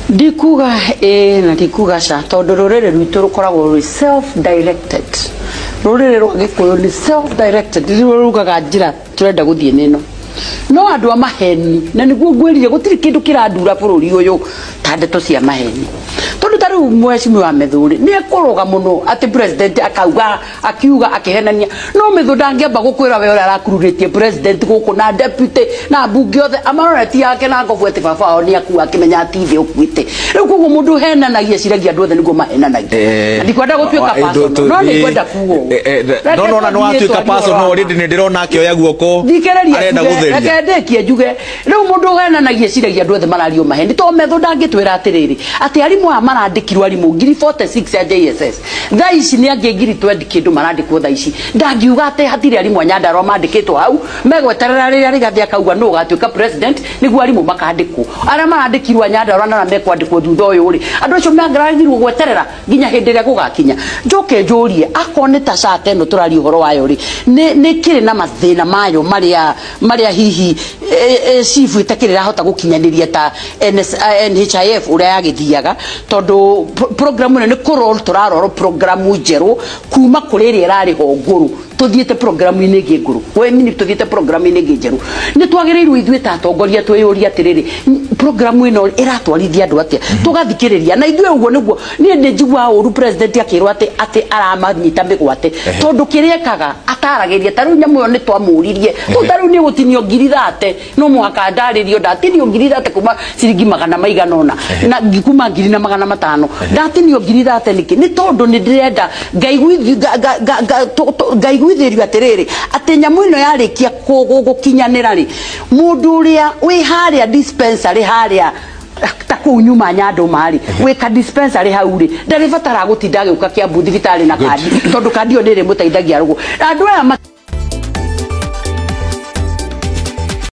Ndikuga na ndikuga ca tondu rurire rwitu rukoragwo self directed. Rurire rwa Gikuyu ni self directed. Rugaga njira turenda guthie nino. No andu a maheni na niguo ngwirire gutiri kindu kiradura bururi uyu ta ndeto cia maheni. Tondu taru mwecimu wa Mithuri ni ekoroga muno ati president akauga akiuga akihenania no Mithuri ndangiamba gukwira we ora arakururitie president guku na deputy na bunge othe amaroreti yake na ngobwete baba oni akuwa akimenya ati ukuite riu kugu mundu henanagia ciragia andu othe niguo mahenanagia ndikwenda gutuika personal no ni kwenda kuo no na watuika personal already ni ndirona akioya guoko arenda gutheria akendekie njuge riu mundu henanagia ciragia andu othe marario maheni to Mithuri ndangitwira atiriri ati arimu marandikirwo arimu ngiri 46 ya JSS thaa ici ni angi ngiri 20 kindu marandikwo thaa ici ndangiuga ate hatire arimu Nyandarua mandikitwo hau megweterera riria rigathi akauga no gatuika president niguo arimu makandikwo aria marandikirwo Nyandarua na mekwandikwo thutha uyu ri andu acio meangiragirwo gweterera nginya hindi ria gugakinya njoke njurie akone ta cate no turari uhoro wayo ri ni kiri na mathina mayo maria hihi chifu itakirira hota gukinyaniria ta NHIF uria yagithiaga tondu programu ne kurol turaroro programu njeru kuma kuriri irari ho nguru tuthiete programu ine ngi nguru we mini tuthiete programu ine ngi njeru ni twagirirwo ithuĩ ta atongoria twiyuria atiriri programu ino iratwarithia andu atia tugathikiriria na ithuĩ uguo niguo ni njigua uru president akirwo ati aramanyita migwate tondu kiriekaga ataragiria taru nyamu yo ni twamuririe taru ni gutinio ngiri 30 no mwaka ndaririo ndatinio ngiri 30 kuma ciringi magana maigana ona na ngikuma ngiri na magana matano ndatinio ngiri 30 niki ni tondu ni ndirenda ngaiguithirio atiriri ati nyamu ino yarikia gukinyanira ri mundu uria wi haria dispensary haria taku nyuma Nyando mari weka dispensary hauri ndaribatara gutinda giuka Kiambu thibitari na kadi tondu kadi yo ndiri mutaithagia rugo andu aya